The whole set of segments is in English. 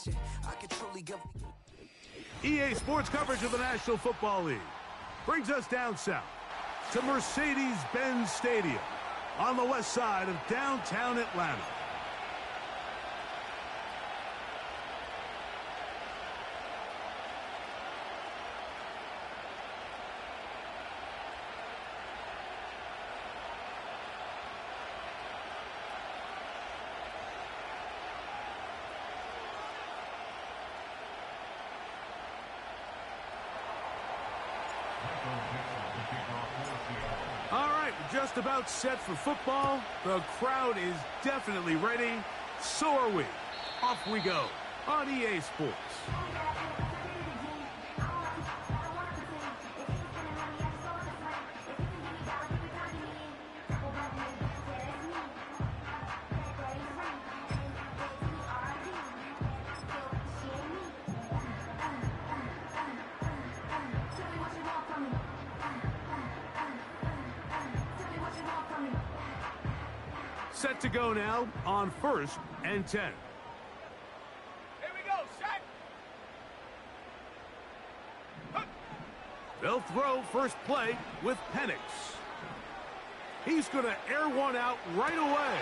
passion. I can truly give. EA Sports coverage of the National Football League brings us down south to Mercedes-Benz Stadium on the west side of downtown Atlanta. All right, just about set for football. The crowd is definitely ready. So are we. Off we go on EA Sports. Set to go now on 1st and 10. Here we go, set. They'll throw first play with Penix. He's going to air one out right away.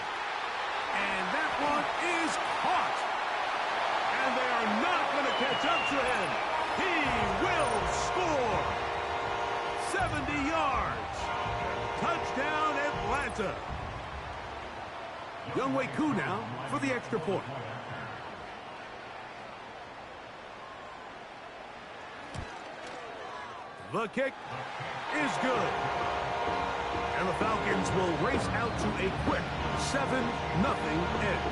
And that one is caught. And they are not going to catch up to him. He will score. 70 yards. Touchdown, Atlanta. Younghoe Koo now for the extra point. The kick is good. And the Falcons will race out to a quick 7-0 edge.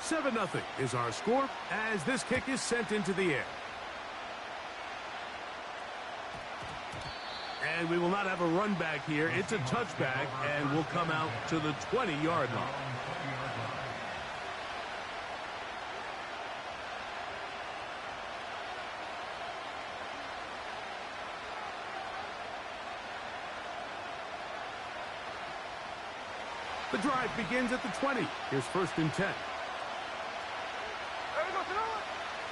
7-0 is our score as this kick is sent into the air. And we will not have a run back here. It's a touchback, and will come out to the 20-yard line. The drive begins at the 20. Here's 1st and 10.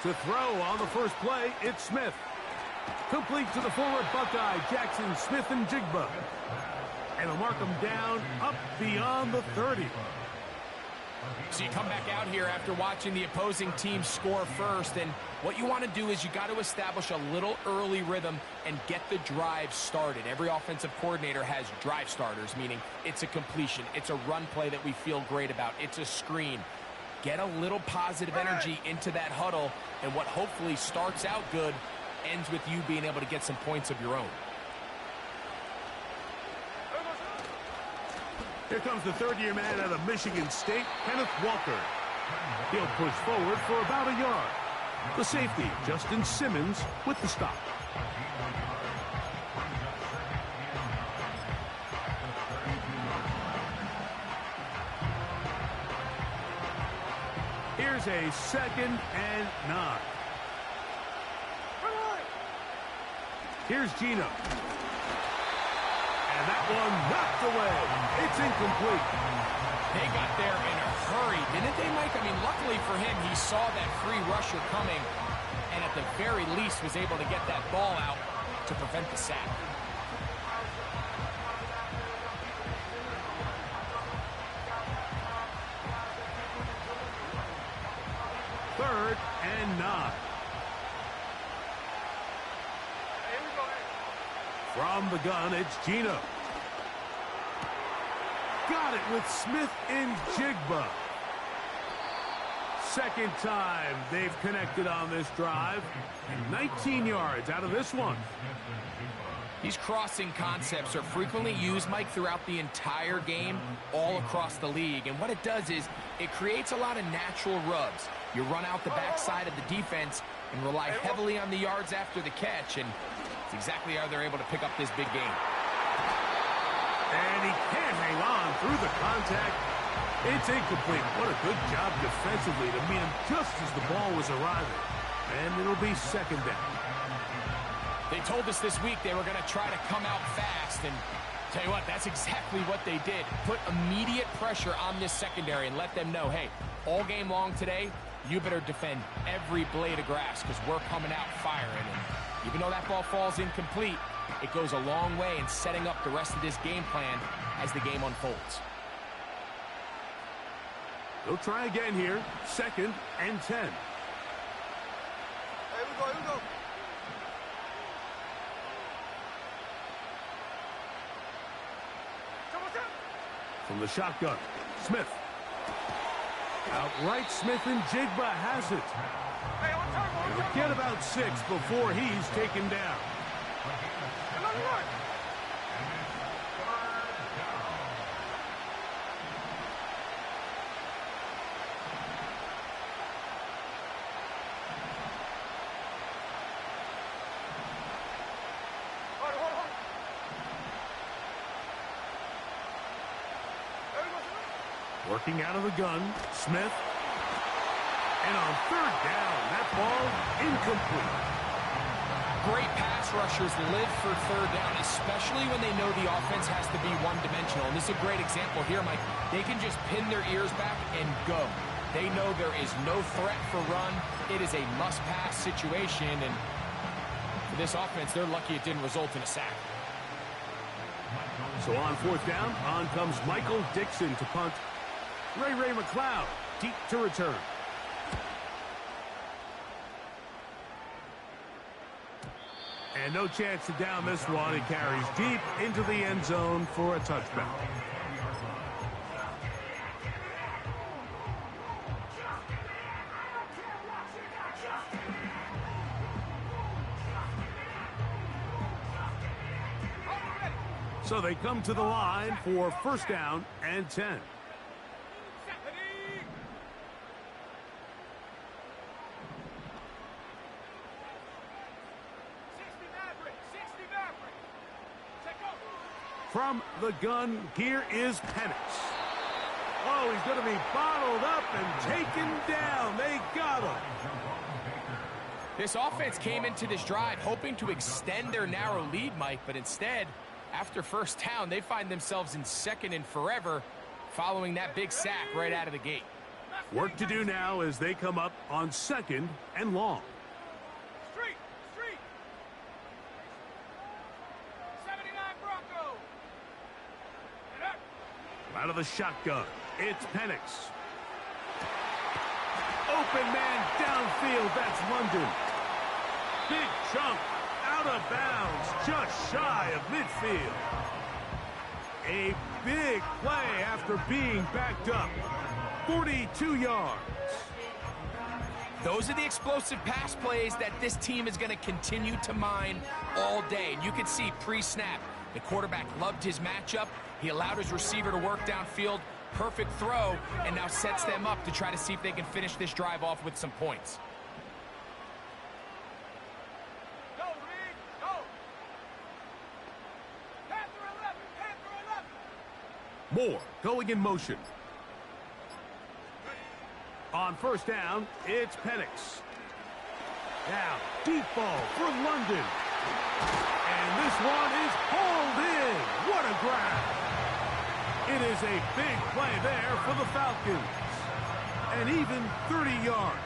To throw on the first play, it's Smith. Complete to the forward Buckeye, Jackson Smith-Njigba. And he'll mark him down up beyond the 30. So you come back out here after watching the opposing team score first, and what you want to do is you got to establish a little early rhythm and get the drive started. Every offensive coordinator has drive starters, meaning it's a completion, it's a run play that we feel great about, it's a screen. Get a little positive energy into that huddle, and what hopefully starts out good ends with you being able to get some points of your own. Here comes the third-year man out of Michigan State, Kenneth Walker. He'll push forward for about a yard. The safety, Justin Simmons, with the stop. Here's a 2nd and 9. Here's Gino. And that one knocked away. It's incomplete. They got there in a hurry, didn't they, Mike? I mean, luckily for him, he saw that free rusher coming and at the very least was able to get that ball out to prevent the sack. Third and 9. From the gun, it's Gino. Got it with Smith-Njigba. Second time they've connected on this drive. And 19 yards out of this one. These crossing concepts are frequently used, Mike, throughout the entire game, all across the league. And what it does is it creates a lot of natural rubs. You run out the backside of the defense and rely heavily on the yards after the catch. And it's exactly how they're able to pick up this big game. And he can't hang on through the contact. It's incomplete. What a good job defensively to meet him just as the ball was arriving. And it'll be 2nd down. They told us this week they were going to try to come out fast, and Tell you what, that's exactly what they did. Put immediate pressure on this secondary and let them know, hey, all game long today, you better defend every blade of grass because we're coming out firing. And even though that ball falls incomplete, it goes a long way in setting up the rest of this game plan as the game unfolds. They'll try again here. 2nd and 10. Here we go, here we go. From the shotgun, Smith. Outright Smith and Jigba has it. Hey, on turn, on turn. Get about 6 before he's taken down. Run. Working out of the gun, Smith. And on 3rd down, that ball incomplete. Great pass rushers live for 3rd down, especially when they know the offense has to be one-dimensional. And this is a great example here, Mike. They can just pin their ears back and go. They know there is no threat for run. It is a must-pass situation, and for this offense, they're lucky it didn't result in a sack. So on 4th down, on comes Michael Dixon to punt. Ray McLeod deep to return. And no chance to down this one. It carries deep into the end zone for a touchback. So they come to the line for 1st down and 10. From the gun, here is Penix. Oh, he's going to be bottled up and taken down. They got him. This offense came into this drive hoping to extend their narrow lead, Mike, but instead, after 1st down, they find themselves in 2nd and forever following that big sack right out of the gate. Work to do now as they come up on 2nd and long. Street. 79 Broncos. Out of the shotgun, it's Penix. Open man downfield, that's London. Big chunk out of bounds, just shy of midfield. A big play after being backed up. 42 yards. Those are the explosive pass plays that this team is going to continue to mine all day. And you can see pre-snap, the quarterback loved his matchup. He allowed his receiver to work downfield. Perfect throw, and now sets them up to try to see if they can finish this drive off with some points. Go, Reed, go. Panther 11. Moore going in motion. On 1st down, it's Penix. Now, deep ball for London. And this one is hauled in. What a grab. It is a big play there for the Falcons. And even 30 yards.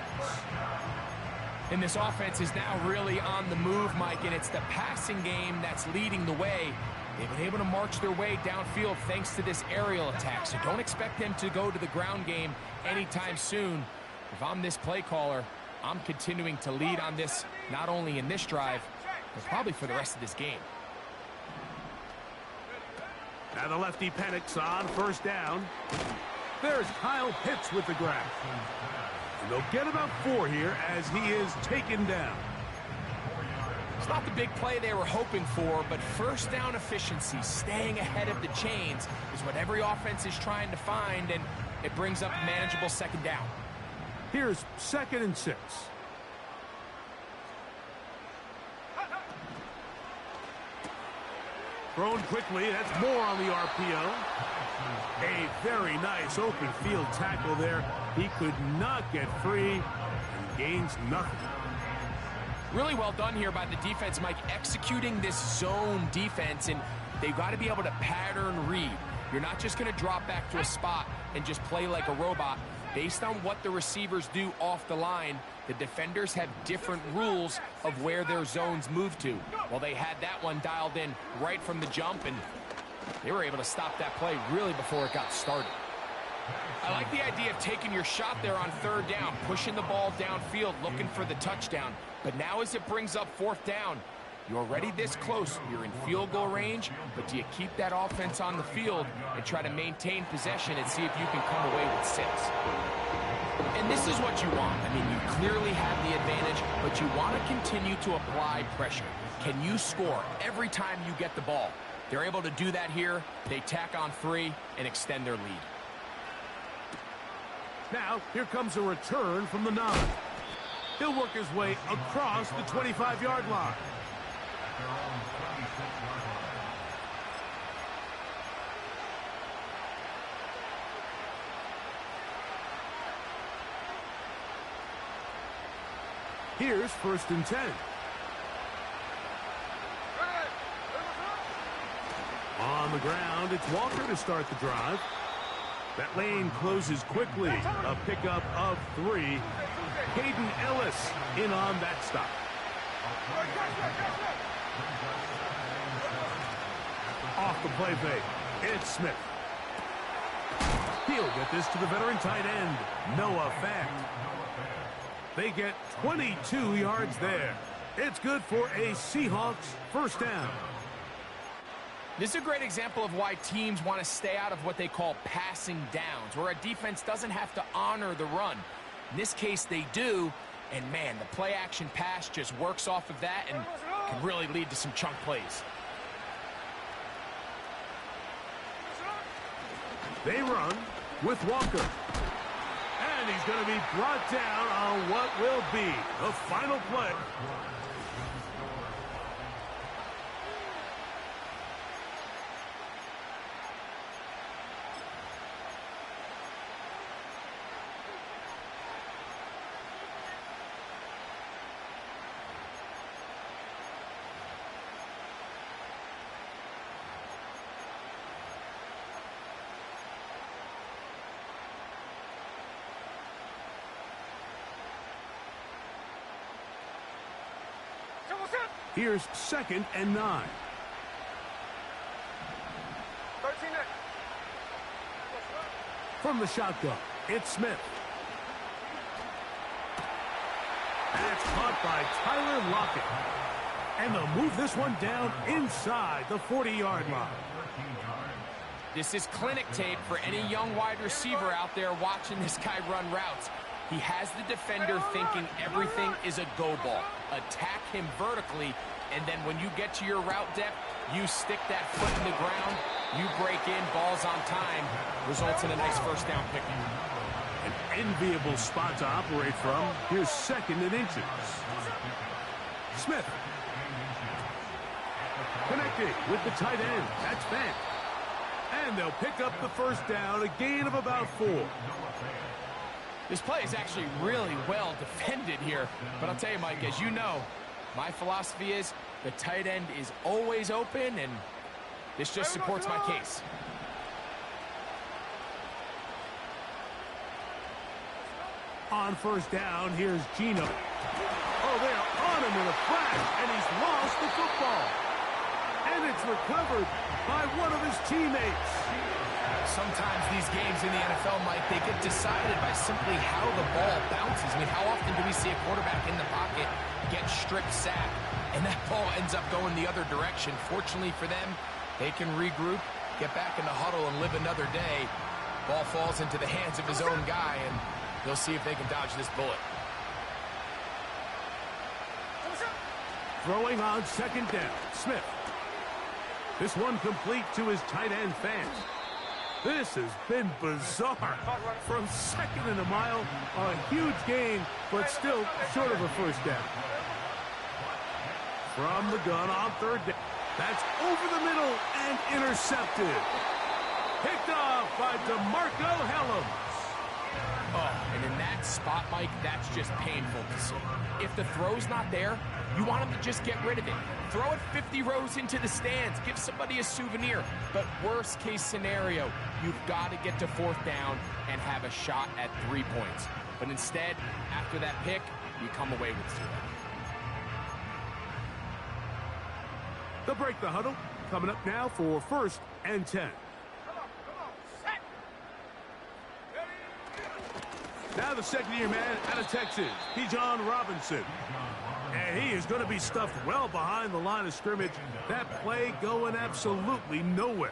And this offense is now really on the move, Mike, and it's the passing game that's leading the way. They've been able to march their way downfield thanks to this aerial attack, so don't expect them to go to the ground game anytime soon. If I'm this play caller, I'm continuing to lead on this, not only in this drive, but probably for the rest of this game. Now the lefty Penix on 1st down. There's Kyle Pitts with the grab. And they'll get about 4 here as he is taken down. It's not the big play they were hoping for, but 1st down efficiency, staying ahead of the chains, is what every offense is trying to find, and it brings up manageable 2nd down. Here's 2nd and 6. Thrown quickly, that's Moore on the RPO. A very nice open field tackle there. He could not get free and gains nothing. Really well done here by the defense, Mike, executing this zone defense. And They've got to be able to pattern read. You're not just going to drop back to a spot and just play like a robot. Based on what the receivers do off the line, the defenders have different rules of where their zones move to. Well, they had that one dialed in right from the jump, and they were able to stop that play really before it got started. I like the idea of taking your shot there on third down, pushing the ball downfield, looking for the touchdown. But now as it brings up fourth down, you're already this close. You're in field goal range, but do you keep that offense on the field and try to maintain possession and see if you can come away with 6? And this is what you want. I mean, you clearly have the advantage, but you want to continue to apply pressure. Can you score every time you get the ball? They're able to do that here. They tack on 3 and extend their lead. Now, here comes a return from the 9. He'll work his way across the 25-yard line. Here's 1st and 10. On the ground, it's Walker to start the drive. That lane closes quickly. A pickup of 3. Hayden Ellis in on that stop. Off the play fake, it's Smith. He'll get this to the veteran tight end, Noah Fant. They get 22 yards there. It's good for a Seahawks first down. This is a great example of why teams want to stay out of what they call passing downs, where a defense doesn't have to honor the run. In this case, they do, and man, the play-action pass just works off of that and can really lead to some chunk plays. They run with Walker. And he's going to be brought down on what will be the final play. Here's 2nd and 9. 13 From the shotgun, it's Smith. That's caught by Tyler Lockett. And they'll move this one down inside the 40-yard line. This is clinic tape for any young wide receiver out there watching this guy run routes. He has the defender thinking everything is a go ball. Attack him vertically, and then when you get to your route depth, you stick that foot in the ground, you break in, balls on time, results in a nice first down pickup. An enviable spot to operate from. Here's 2nd and inches. Smith. Connected with the tight end. That's Fant. And they'll pick up the first down, a gain of about 4. This play is actually really well defended here. But I'll tell you, Mike, as you know, my philosophy is the tight end is always open, and this just supports my case. On first down, here's Geno. Oh, they're on him in a flash, and he's lost the football. And it's recovered by one of his teammates. Sometimes these games in the NFL, Mike, they get decided by simply how the ball bounces. I mean, how often do we see a quarterback in the pocket get strip sacked, and that ball ends up going the other direction? Fortunately for them, they can regroup, get back in the huddle, and live another day. Ball falls into the hands of his own guy, and they'll see if they can dodge this bullet. Throwing on second down, Smith. This one complete to his tight end, Fant. This has been bizarre. From 2nd and a mile, a huge gain, but still short of a first down. From the gun on third down. That's over the middle and intercepted. Picked off by DeMarco Hellams. Oh, and in that that spot, Mike, that's just painful to see. If the throw's not there, you want him to just get rid of it. Throw it 50 rows into the stands. Give somebody a souvenir. But worst case scenario, you've got to get to fourth down and have a shot at 3 points. But instead, after that pick, you come away with 0. They'll break the huddle. Coming up now for 1st and 10. Come on, set. Now the second-year man out of Texas, Bijan Robinson. And he is going to be stuffed well behind the line of scrimmage. That play going absolutely nowhere.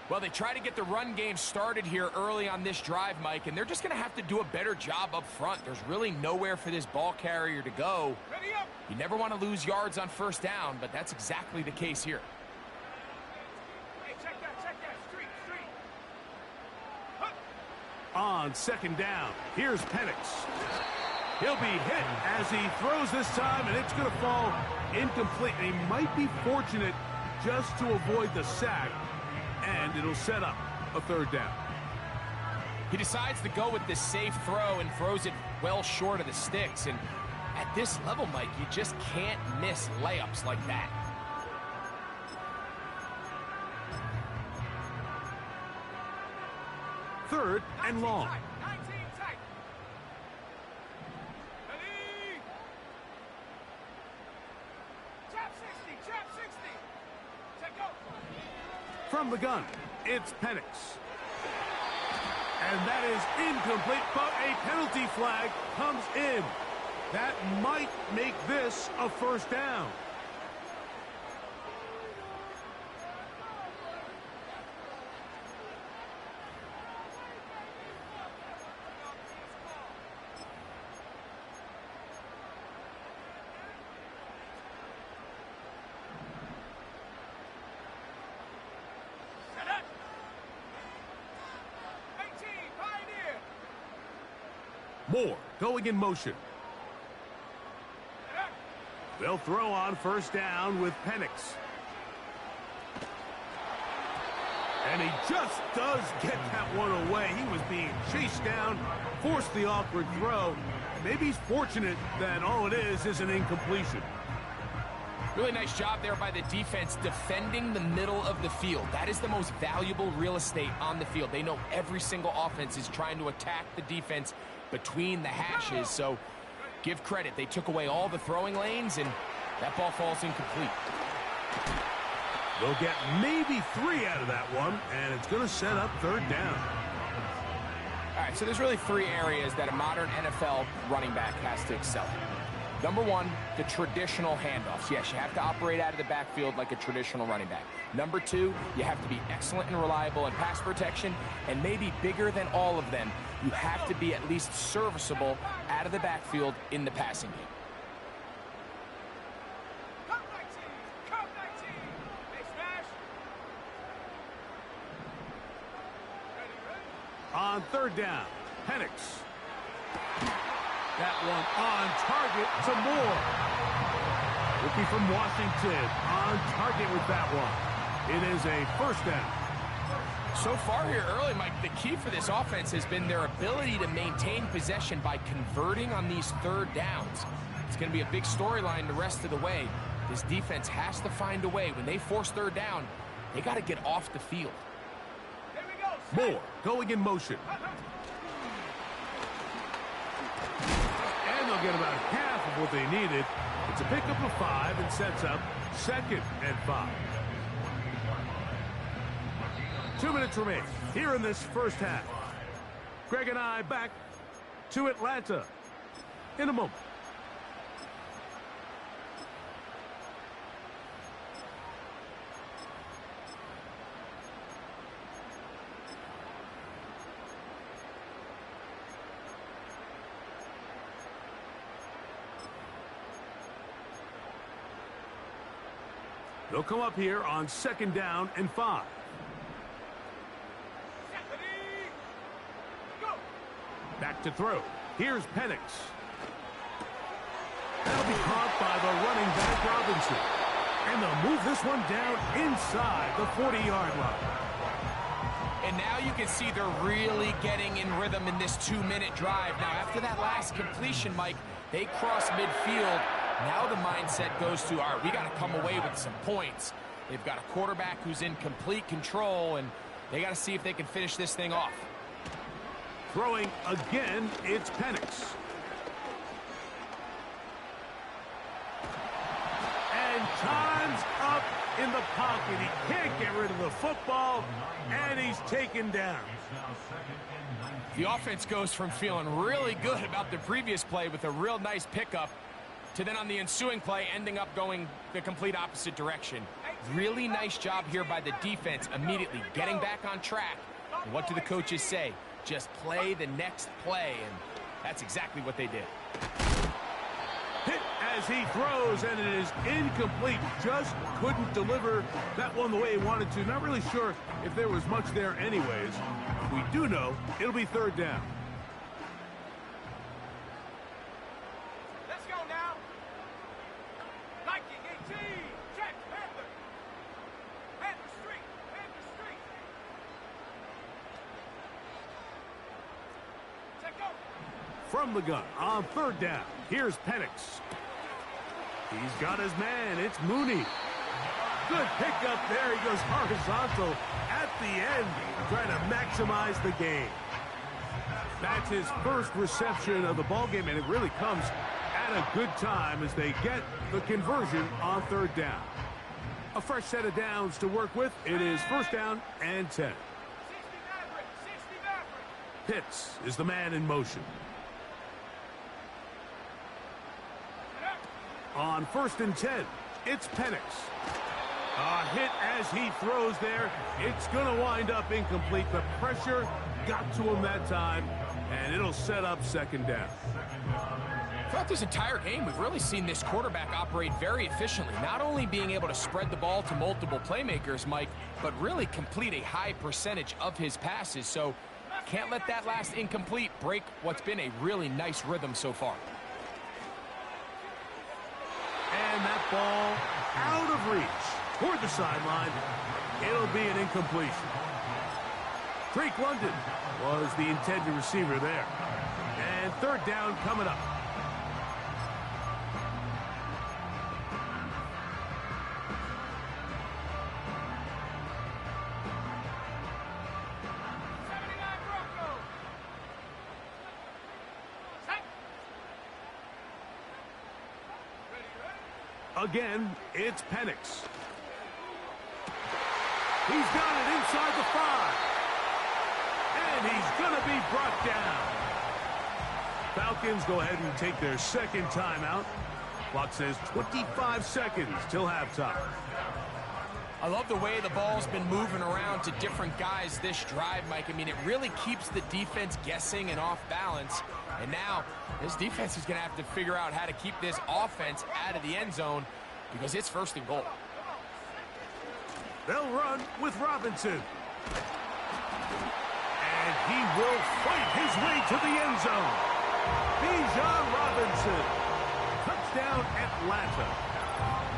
Well, they try to get the run game started here early on this drive, Mike, and they're just going to have to do a better job up front. There's really nowhere for this ball carrier to go. Ready up. You never want to lose yards on 1st down, but that's exactly the case here. Hey, check that. Street. On 2nd down, here's Penix. He'll be hit as he throws this time, and it's going to fall incomplete. And he might be fortunate just to avoid the sack, and it'll set up a 3rd down. He decides to go with this safe throw and throws it well short of the sticks. And at this level, Mike, you just can't miss layups like that. Third and long. 19 tight. Ready. Trap 60. Check go. From the gun, it's Penix. And that is incomplete, but a penalty flag comes in. That might make this a 1st down. Moore going in motion. They'll throw on 1st down with Penix. And he just does get that one away. He was being chased down, forced the awkward throw. Maybe he's fortunate that all it is an incompletion. Really nice job there by the defense defending the middle of the field. That is the most valuable real estate on the field. They know every single offense is trying to attack the defense between the hashes, so give credit. They took away all the throwing lanes, and that ball falls incomplete. They'll get maybe 3 out of that one, and it's going to set up 3rd down. All right, so there's really 3 areas that a modern NFL running back has to excel in. Number 1, the traditional handoffs. Yes, you have to operate out of the backfield like a traditional running back. Number 2, you have to be excellent and reliable in pass protection, and maybe bigger than all of them, you have to be at least serviceable out of the backfield in the passing game. Come 19. They smash. Ready. On 3rd down, Penix. That one on target to Moore. Rookie from Washington on target with that one. It is a 1st down. So far here early, Mike, the key for this offense has been their ability to maintain possession by converting on these 3rd downs. It's going to be a big storyline the rest of the way. This defense has to find a way. When they force 3rd down, they got to get off the field. Here we go. Moore going in motion. And they'll get about half of what they needed. It's a pickup of 5 and sets up 2nd and 5. 2 minutes remain here in this 1st half. Greg and I back to Atlanta in a moment. They'll come up here on 2nd down and 5. Back to throw. Here's Penix. That'll be caught by the running back Robinson. And they'll move this one down inside the 40-yard line. And now you can see they're really getting in rhythm in this 2-minute drive. Now, after that last completion, Mike, they cross midfield. Now the mindset goes to, all right, we got to come away with some points. They've got a quarterback who's in complete control, and they got to see if they can finish this thing off. Throwing again, it's Penix. And time's up in the pocket. He can't get rid of the football, and he's taken down. The offense goes from feeling really good about the previous play with a real nice pickup to then on the ensuing play ending up going the complete opposite direction. Really nice job here by the defense immediately getting back on track. And what do the coaches say? Just play the next play, and that's exactly what they did. Hit as he throws, and it is incomplete. Just couldn't deliver that one the way he wanted to. Not really sure if there was much there anyways. We do know it'll be third down. Let's go now. Nike 18. Jack Panther. Panther Street. Panther Street. Check go. From the gun on third down, here's Penix. He's got his man. It's Mooney. Good pickup there. He goes horizontal at the end, trying to maximize the gain. That's his first reception of the ballgame, and it really comes at a good time as they get the conversion on third down. A fresh set of downs to work with. It is first down and 10. 60 Maverick. 60 Maverick. Pitts is the man in motion. On first and 10, it's Penix. A hit as he throws there. It's going to wind up incomplete. The pressure got to him that time, and it'll set up second down. Throughout this entire game, we've really seen this quarterback operate very efficiently, not only being able to spread the ball to multiple playmakers, Mike, but really complete a high percentage of his passes. So can't let that last incomplete break what's been a really nice rhythm so far. And that ball out of reach toward the sideline. It'll be an incompletion. Drake London was the intended receiver there. And third down coming up. Again, it's Penix. He's got it inside the 5. And he's going to be brought down. Falcons go ahead and take their second timeout. Clock says 25 seconds till halftime. I love the way the ball's been moving around to different guys this drive, Mike. I mean, it really keeps the defense guessing and off balance. And now, this defense is going to have to figure out how to keep this offense out of the end zone because it's first and goal. They'll run with Robinson. And he will fight his way to the end zone. Bijan Robinson. Touchdown, Atlanta.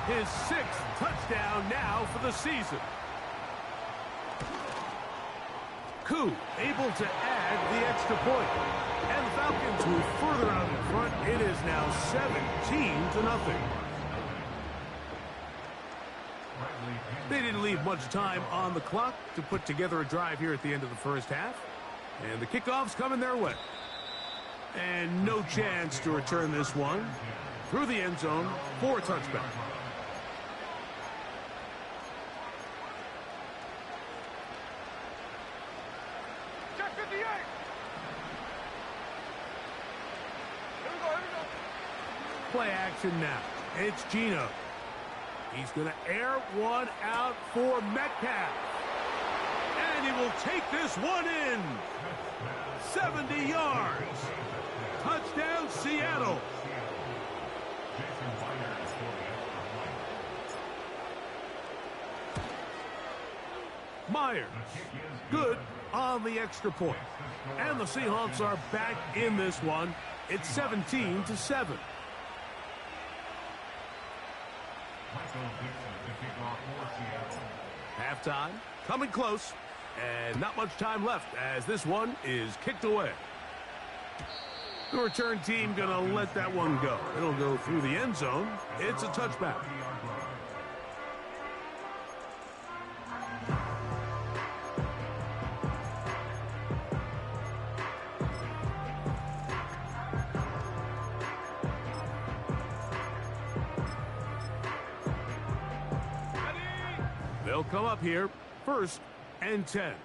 His 6th touchdown now for the season. Koo able to add the extra point. And the Falcons move further out in front. It is now 17-0. They didn't leave much time on the clock to put together a drive here at the end of the first half. And the kickoff's coming their way. And no chance to return this one through the end zone for a touchback. Check 58. Here we go. Play action now. It's Geno. He's going to air one out for Metcalf. And he will take this one in. 70 yards. Touchdown, Seattle. Myers. Good on the extra point. And the Seahawks are back in this one. It's 17-7. Halftime, coming close. And not much time left as this one is kicked away. The return team going to let that one go. It'll go through the end zone. It's a touchback. They'll come up here, 1st and 10. Ready?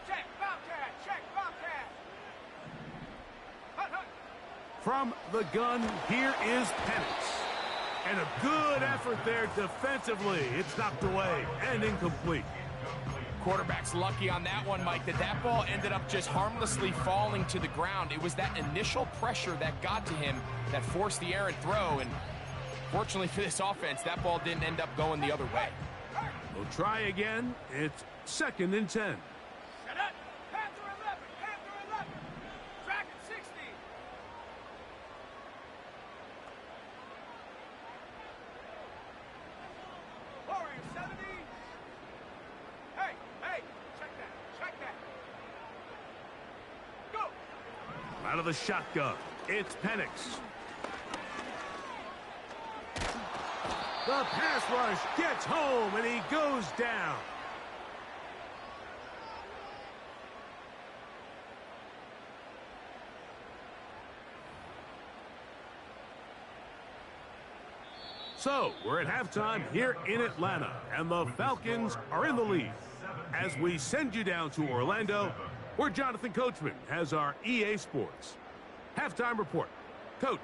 Check, Bobcat, check, Bobcat. Hut, hut. From the gun, here is Penix. And a good effort there defensively. It's knocked away and incomplete. Quarterback's lucky on that one, Mike, that ball ended up just harmlessly falling to the ground. It was that initial pressure that got to him that forced the errant throw, and fortunately for this offense, that ball didn't end up going the other way. We'll try again. It's 2nd and 10. Shut up. Panther 11, Panther 11. Dragon 60. Warrior 70. Hey, hey, check that. Go. Out of the shotgun, it's Penix. The pass rush gets home, and he goes down. So, we're at halftime here in Atlanta, and the Falcons are in the lead. As we send you down to Orlando, where Jonathan Coachman has our EA Sports halftime report. Coach.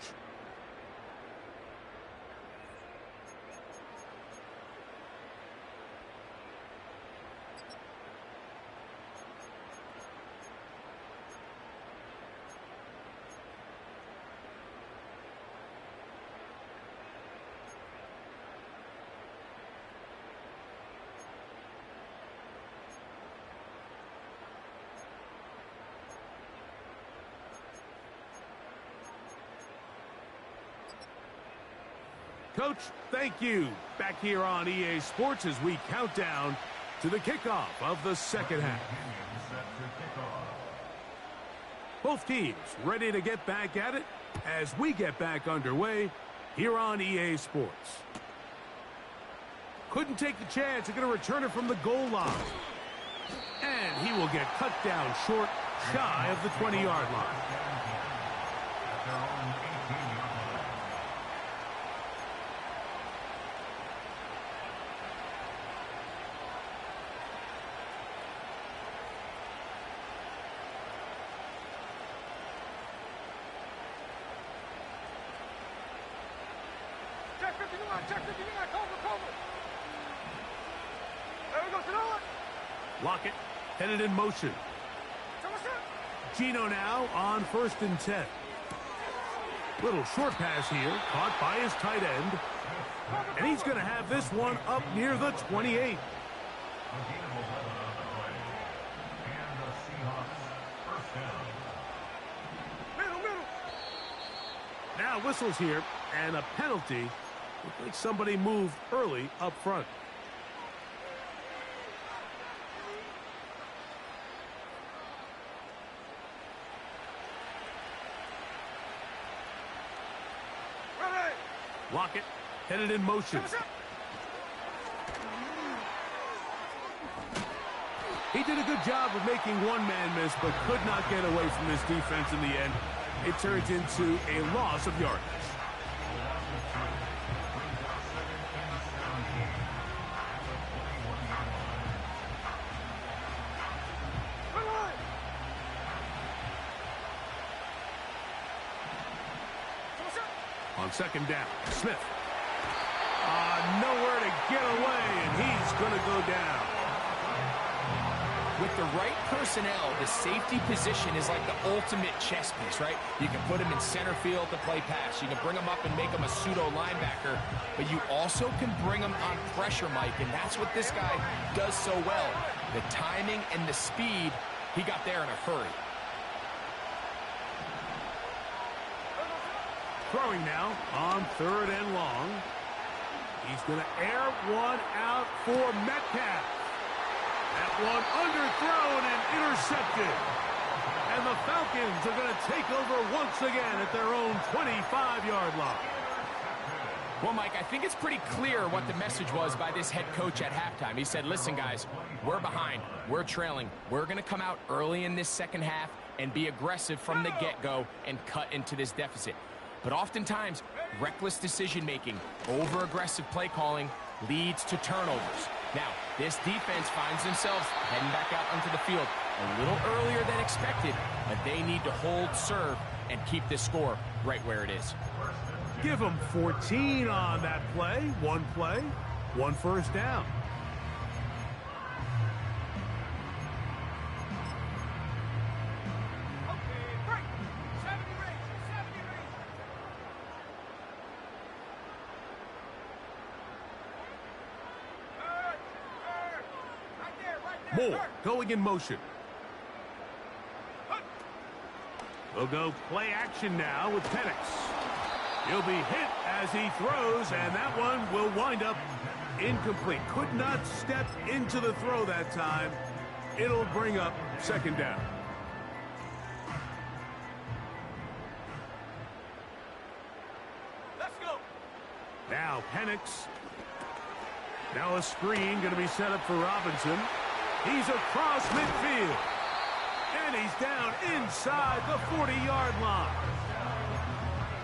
Coach, thank you. Back here on EA Sports as we count down to the kickoff of the second half. Both teams ready to get back at it as we get back underway here on EA Sports. Couldn't take the chance. They're going to return it from the goal line. And he will get cut down short, shy of the 20-yard line. Check 59, cover. There we go, Tanoa. Lockett headed in motion. Gino now on 1st and 10. Little short pass here, caught by his tight end. And he's going to have this one up near the 28. Middle. Now whistles here, and a penalty. Looks like somebody moved early up front. Ready. Lockett headed in motion. He did a good job of making one man miss, but could not get away from this defense in the end. It turns into a loss of yardage. On 2nd down, Smith. Nowhere to get away, and he's going to go down. With the right personnel, the safety position is like the ultimate chess piece, right? You can put him in center field to play pass. You can bring him up and make him a pseudo linebacker, but you also can bring him on pressure, Mike, and that's what this guy does so well. The timing and the speed, he got there in a hurry. Throwing now on 3rd and long. He's going to air one out for Metcalf. That one underthrown and intercepted. And the Falcons are going to take over once again at their own 25-yard line. Well, Mike, I think it's pretty clear what the message was by this head coach at halftime. He said, listen, guys, we're behind. We're trailing. We're going to come out early in this second half and be aggressive from the get-go and cut into this deficit. But oftentimes, reckless decision-making, over-aggressive play calling leads to turnovers. Now, this defense finds themselves heading back out onto the field a little earlier than expected, but they need to hold serve and keep this score right where it is. Give them 14 on that play, one first down. Okay, break. 70 range. Right there. Moore going in motion. We'll go play action now with Penix. He'll be hit as he throws, and that one will wind up incomplete. Could not step into the throw that time. It'll bring up second down. Let's go. Now Penix. Now a screen going to be set up for Robinson. He's across midfield. And he's down inside the 40-yard line.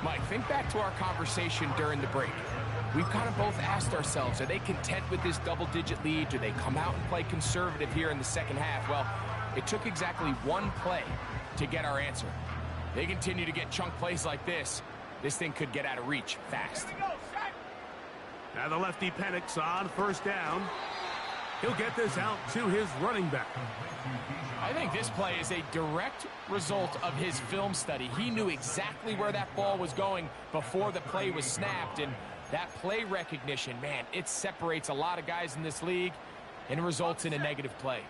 Mike, think back to our conversation during the break. We've kind of both asked ourselves, are they content with this double-digit lead? Do they come out and play conservative here in the second half? Well, it took exactly one play to get our answer. They continue to get chunk plays like this. This thing could get out of reach fast. Here we go, set. Now the lefty Penix on first down. He'll get this out to his running back. I think this play is a direct result of his film study. He knew exactly where that ball was going before the play was snapped, and that play recognition, man, it separates a lot of guys in this league and results in a negative play.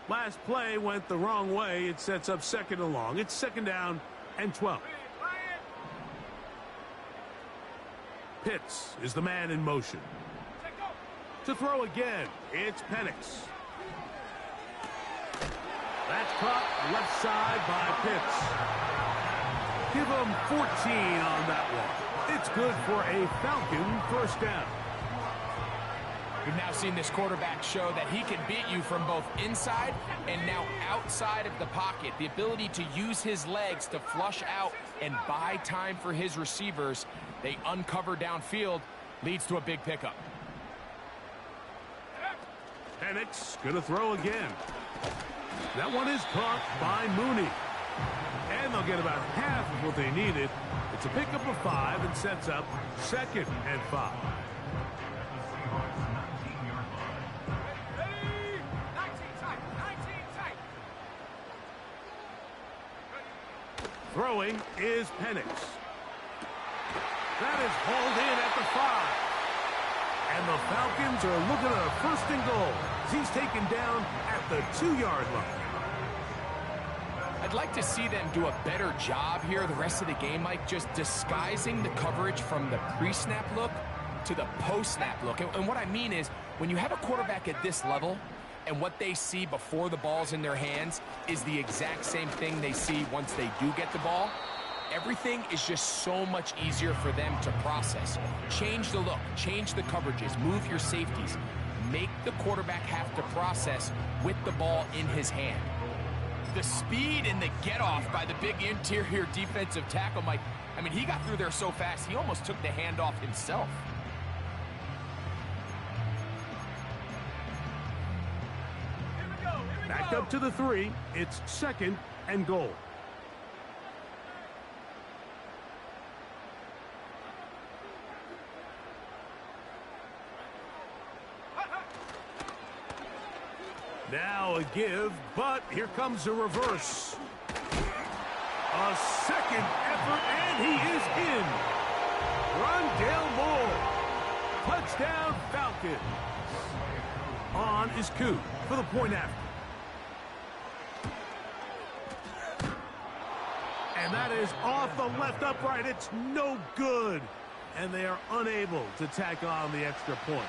Last play went the wrong way. It sets up second and long. It's second down and 12. Pitts is the man in motion. To throw again, it's Penix. That's caught left side by Pitts. Give him 14 on that one. It's good for a Falcon first down. We've now seen this quarterback show that he can beat you from both inside and now outside of the pocket. The ability to use his legs to flush out and buy time for his receivers. They uncover downfield, leads to a big pickup. Penix gonna throw again. That one is caught by Mooney. And they'll get about half of what they needed. It's a pickup of 5 and sets up second and 5. Ready? 19 tight. 19 tight. Throwing is Penix. That is hauled in at the 5. And the Falcons are looking at a first and goal. He's taken down at the 2-yard line. I'd like to see them do a better job here the rest of the game, Mike, just disguising the coverage from the pre-snap look to the post-snap look. And what I mean is, when you have a quarterback at this level and what they see before the ball's in their hands is the exact same thing they see once they do get the ball, everything is just so much easier for them to process. Change the look, change the coverages, move your safeties. Make the quarterback have to process with the ball in his hand. The speed and the get-off by the big interior defensive tackle, Mike, I mean, he got through there so fast, he almost took the handoff himself. Here we go. Back up to the 3. It's second and goal. Now a give, but here comes a reverse. A second effort, and he is in. Rondale Moore. Touchdown Falcons. On is Koo for the point after. And that is off the left upright. It's no good. and they are unable to tack on the extra point.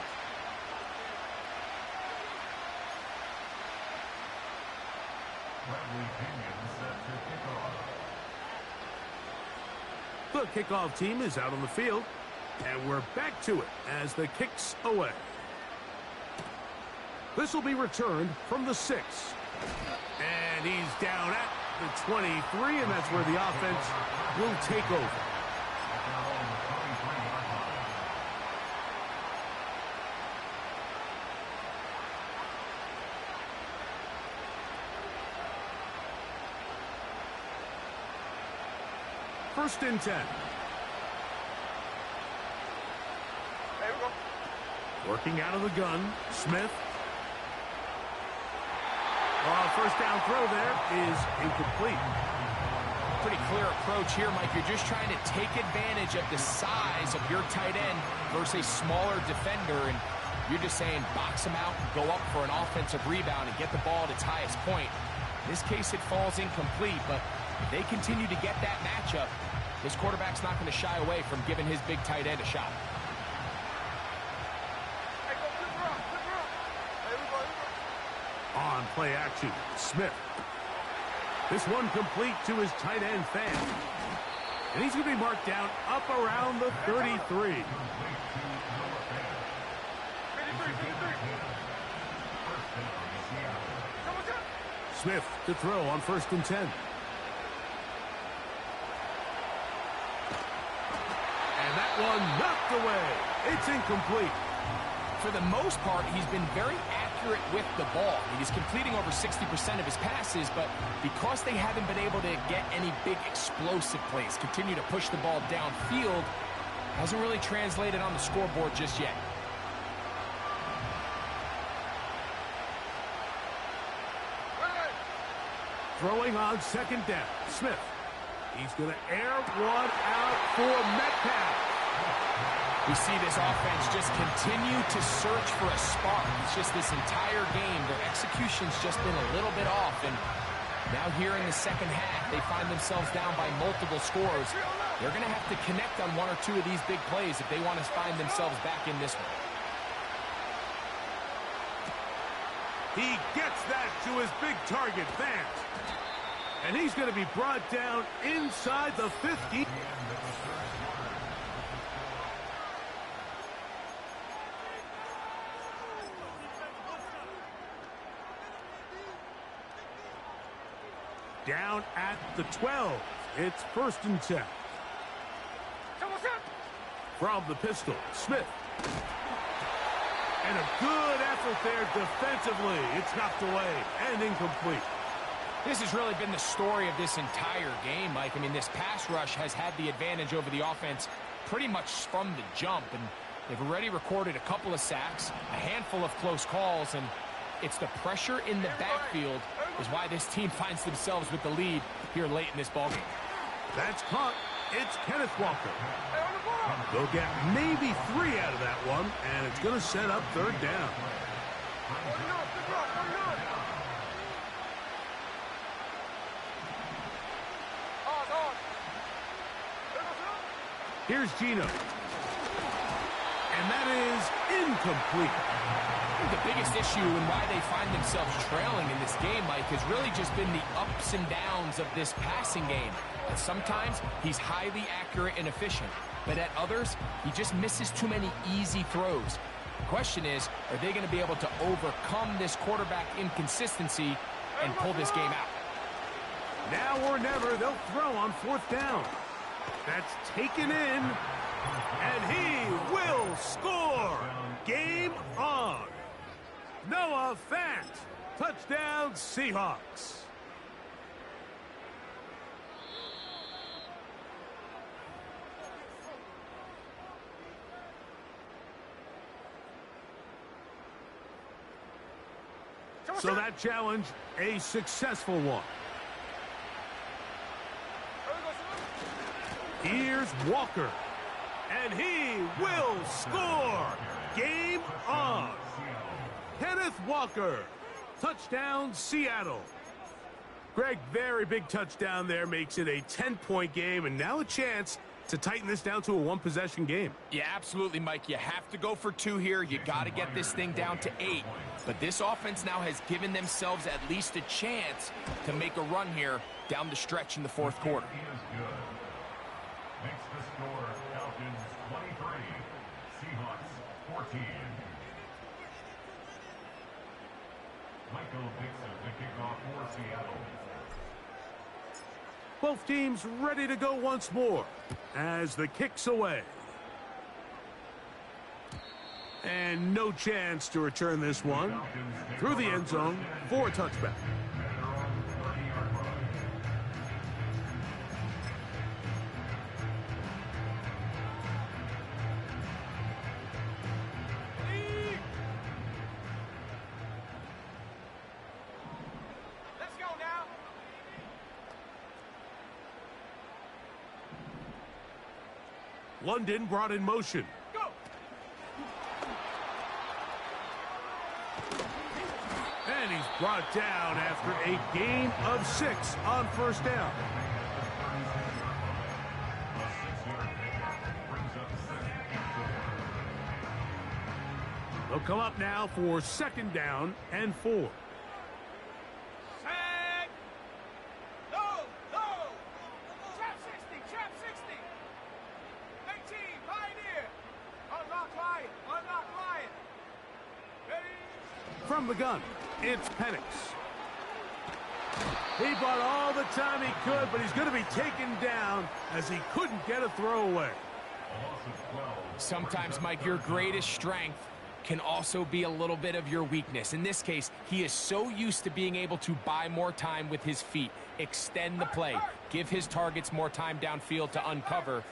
The kickoff team is out on the field, and we're back to it as the kick's away. This will be returned from the 6. And he's down at the 23, and that's where the offense will take over. First and 10. There we go. Working out of the gun, Smith. First down throw there is incomplete. Pretty clear approach here, Mike. You're just trying to take advantage of the size of your tight end versus a smaller defender, and you're just saying box him out, go up for an offensive rebound, and get the ball at its highest point. In this case, it falls incomplete, but if they continue to get that matchup, this quarterback's not going to shy away from giving his big tight end a shot. On play action, Smith. This one complete to his tight end fan. And he's going to be marked down up around the 33. Smith to throw on first and 10. And that one knocked away. It's incomplete. For the most part, he's been very accurate with the ball. He's completing over 60% of his passes, but because they haven't been able to get any big explosive plays, continue to push the ball downfield, hasn't really translated on the scoreboard just yet. Throwing on second down, Smith. He's going to air one out for Metcalf. We see this offense just continue to search for a spark. It's just this entire game, their execution's just been a little bit off, and now here in the second half, they find themselves down by multiple scores. They're going to have to connect on one or two of these big plays if they want to find themselves back in this one. He gets that to his big target, Vance. And he's going to be brought down inside the 50. Down at the 12. It's first and 10. From the pistol, Smith. And a good effort there defensively. It's knocked away and incomplete. This has really been the story of this entire game, Mike. I mean, this pass rush has had the advantage over the offense pretty much from the jump, and they've already recorded a couple of sacks, a handful of close calls, and it's the pressure in the backfield is why this team finds themselves with the lead here late in this ballgame. That's caught. It's Kenneth Walker. They'll get maybe 3 out of that one, and it's going to set up third down. Here's Gino. And that is incomplete. I think the biggest issue and why they find themselves trailing in this game, Mike, has really just been the ups and downs of this passing game. And sometimes he's highly accurate and efficient, but at others, he just misses too many easy throws. The question is, are they going to be able to overcome this quarterback inconsistency and pull this game out? Now or never, they'll throw on fourth down. That's taken in, and he will score. Game on. Noah Fant, touchdown Seahawks. So that challenge, a successful one. Here's Walker, and he will score. Game on. Kenneth Walker, touchdown Seattle. Greg, very big touchdown there, makes it a 10-point game, and now a chance to tighten this down to a one-possession game. Yeah, absolutely, Mike. You have to go for 2 here. You got to get this thing down to 8. But this offense now has given themselves at least a chance to make a run here down the stretch in the fourth quarter. Makes the score Falcons 23, Seahawks 14. Michael Dixon to kick off for Seattle. Both teams ready to go once more as the kick's away. And no chance to return this one through the end zone for a touchback. Let's go now. London brought in motion. Go. And he's brought down after a gain of 6 on first down. They'll come up now for 2nd down and 4. Set. No. Trap 60. 18, Pioneer. Unlock Lion. Ready. From the gun, it's Penix. He bought all the time he could, but he's going to be taken down as he couldn't get a throwaway. Sometimes, Mike, your greatest strength can also be a little bit of your weakness. In this case, he is so used to being able to buy more time with his feet, extend the play, give his targets more time downfield to uncover.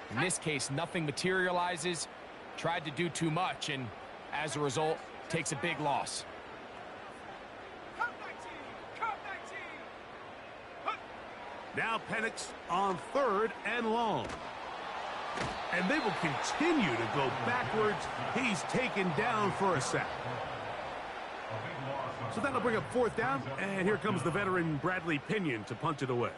In this case, nothing materializes, tried to do too much, and as a result, takes a big loss. Come 19. Now Penix on 3rd and long. And they will continue to go backwards. He's taken down for a sack. So that'll bring up 4th down, and here comes the veteran Bradley Pinion to punt it away.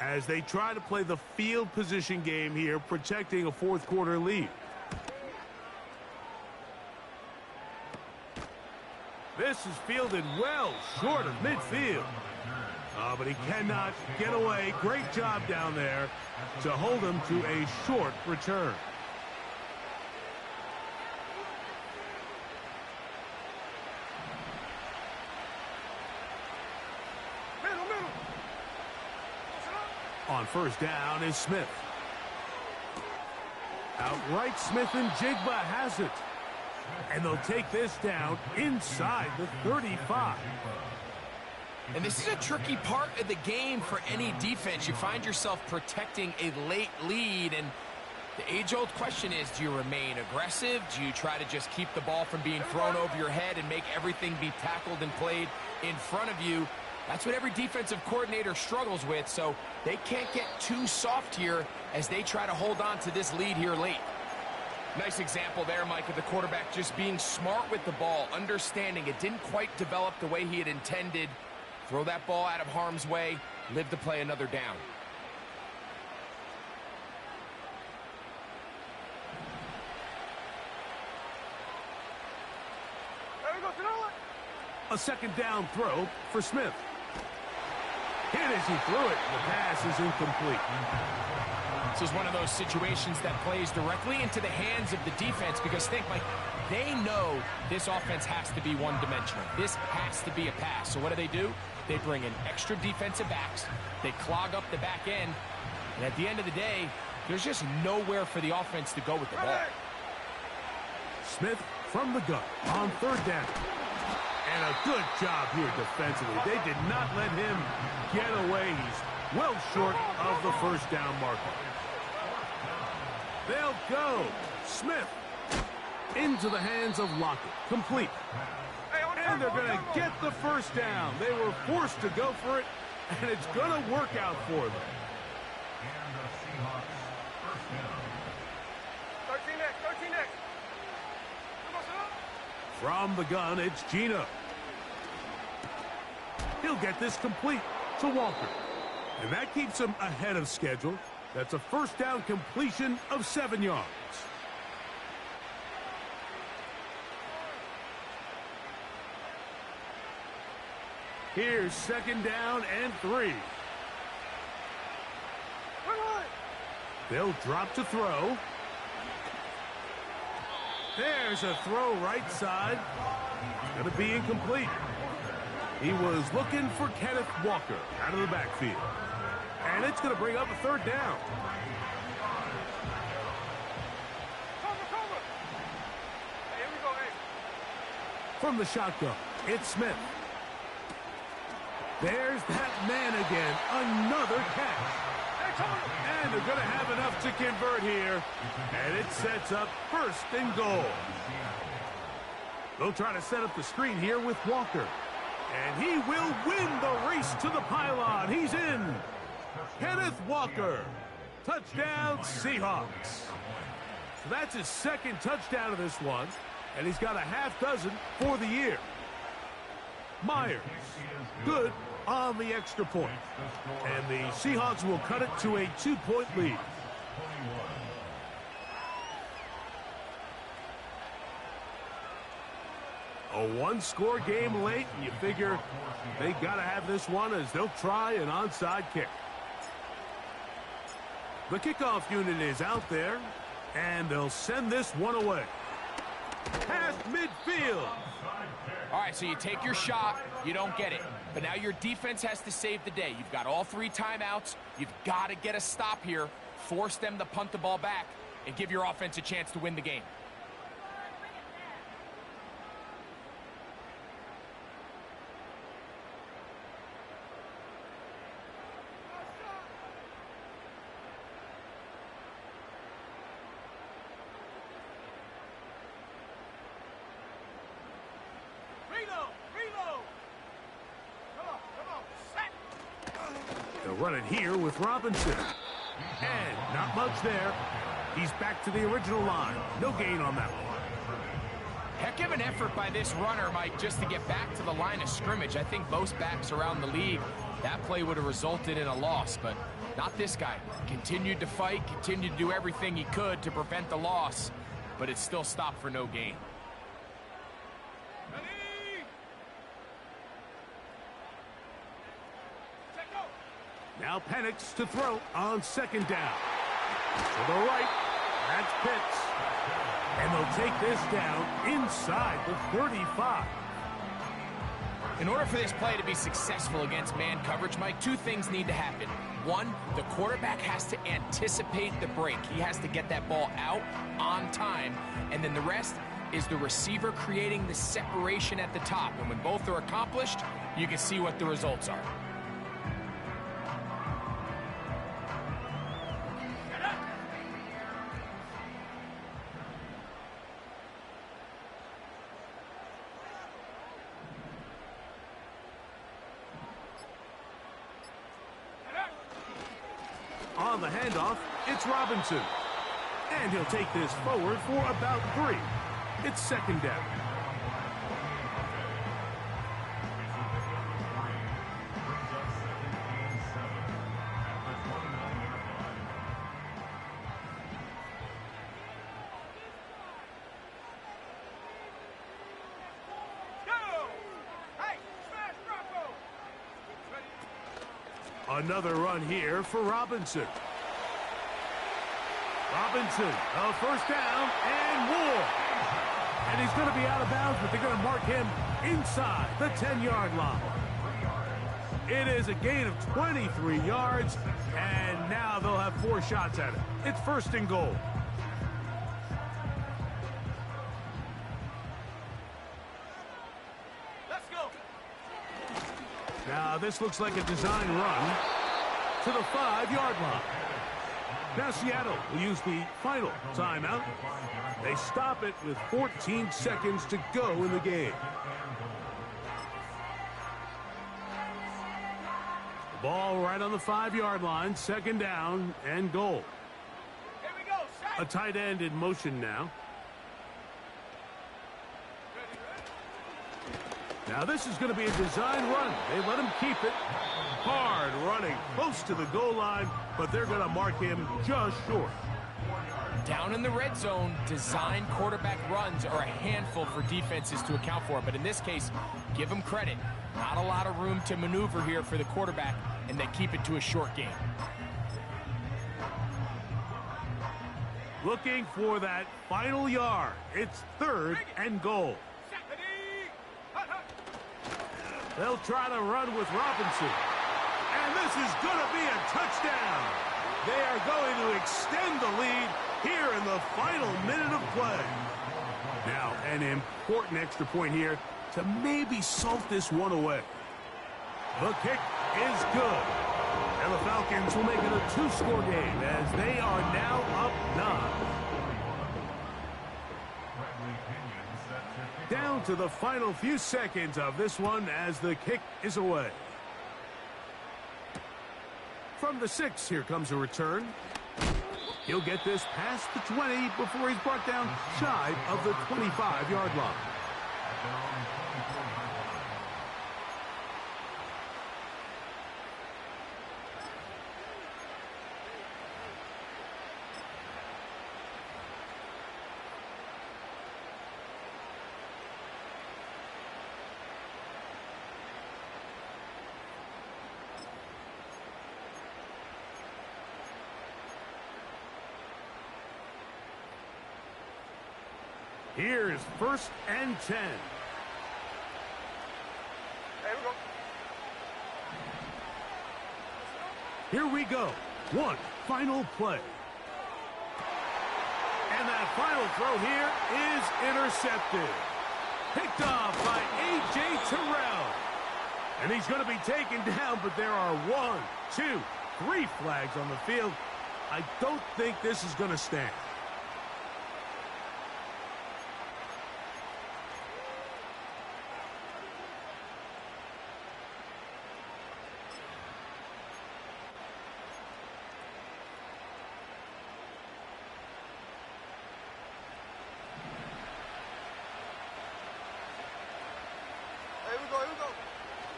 As they try to play the field position game here, protecting a fourth quarter lead. This is fielded well short of midfield. But he cannot get away. Great job down there to hold him to a short return. Middle. On 1st down is Smith. Outright Smith and Jigba has it. And they'll take this down inside the 35. And this is a tricky part of the game for any defense. You find yourself protecting a late lead, and the age-old question is, do you remain aggressive? Do you try to just keep the ball from being thrown over your head and make everything be tackled and played in front of you? That's what every defensive coordinator struggles with, so they can't get too soft here as they try to hold on to this lead here late. Nice example there, Mike, of the quarterback just being smart with the ball, understanding it didn't quite develop the way he had intended. Throw that ball out of harm's way, live to play another down. A 2nd down throw for Smith. Hit as he threw it. The pass is incomplete. This is one of those situations that plays directly into the hands of the defense because think, Mike, they know this offense has to be one-dimensional. This has to be a pass. So what do? They bring in extra defensive backs. They clog up the back end. And at the end of the day, there's just nowhere for the offense to go with the ball. Smith from the gun on 3rd down. And a good job here defensively. They did not let him get away. He's well short of the 1st down marker. They'll go. Smith into the hands of Lockett. Complete. And they're going to get the 1st down. They were forced to go for it, and it's going to work out for them. And the Seahawks 1st down. 13 next. From the gun, it's Gino. He'll get this complete to Walker. And that keeps him ahead of schedule. That's a first down completion of 7 yards. Here's second down and 3. They'll drop to throw. There's a throw right side. Going to be incomplete. He was looking for Kenneth Walker out of the backfield. And it's going to bring up a third down. Cover. Hey, here we go, hey. From the shotgun, it's Smith. There's that man again. Another catch. And they're going to have enough to convert here. And it sets up first and goal. They'll try to set up the screen here with Walker. And he will win the race to the pylon. He's in. Kenneth Walker. Touchdown, Seahawks. So that's his second touchdown of this one. And he's got a half dozen for the year. Myers. Good on the extra point. And the Seahawks will cut it to a 2-point lead. A one-score game late, and you figure they got to have this one as they'll try an onside kick. The kickoff unit is out there, and they'll send this one away. Past midfield. All right, so you take your shot, you don't get it. But now your defense has to save the day. You've got all 3 timeouts. You've got to get a stop here, force them to punt the ball back, and give your offense a chance to win the game. Reload. Come on, set. They'll run it here with Robinson. And not much there. He's back to the original line. No gain on that one. Heck of an effort by this runner, Mike, just to get back to the line of scrimmage. I think most backs around the league, that play would have resulted in a loss, but not this guy. Continued to fight, continued to do everything he could to prevent the loss, but it still stopped for no gain. Now Penix to throw on second down. To the right, that's Pitts. And they'll take this down inside the 35. In order for this play to be successful against man coverage, Mike, 2 things need to happen. 1, the quarterback has to anticipate the break. He has to get that ball out on time. And then the rest is the receiver creating the separation at the top. And when both are accomplished, you can see what the results are. On the handoff, it's Robinson. And he'll take this forward for about 3. It's second down. Another run here for Robinson. Robinson, a first down and more. And he's going to be out of bounds, but they're going to mark him inside the 10-yard line. It is a gain of 23 yards, and now they'll have 4 shots at it. It's first and goal. Let's go. Now this looks like a design run to the 5-yard line. Now Seattle will use the final timeout. They stop it with 14 seconds to go in the game. The ball right on the 5-yard line, second down and goal. Here we go. Set. A tight end in motion now. Now this is going to be a design run. They let him keep it. Hard running, close to the goal line, but they're going to mark him just short. Down in the red zone, design quarterback runs are a handful for defenses to account for. But in this case, give them credit. Not a lot of room to maneuver here for the quarterback, and they keep it to a short game. Looking for that final yard. It's 3rd and goal. They'll try to run with Robinson. And this is going to be a touchdown. They are going to extend the lead here in the final minute of play. Now, an important extra point here to maybe salt this one away. The kick is good. And the Falcons will make it a 2-score game as they are now up 9. Down to the final few seconds of this one as the kick is away. From the 6, here comes a return. He'll get this past the 20 before he's brought down shy of the 25-yard line. Here's 1st and 10. Here we go. One final play. And that final throw here is intercepted. Picked off by A.J. Terrell. And he's going to be taken down, but there are 1, 2, 3 flags on the field. I don't think this is going to stand.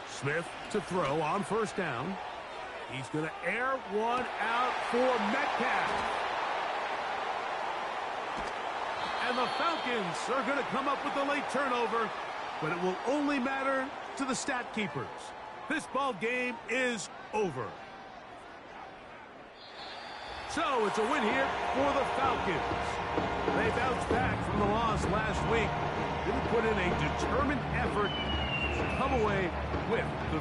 Smith to throw on 1st down. He's going to air one out for Metcalf. And the Falcons are going to come up with a late turnover, but it will only matter to the stat keepers. This ball game is over. So it's a win here for the Falcons. They bounced back from the loss last week. They put in a determined effort to come away with the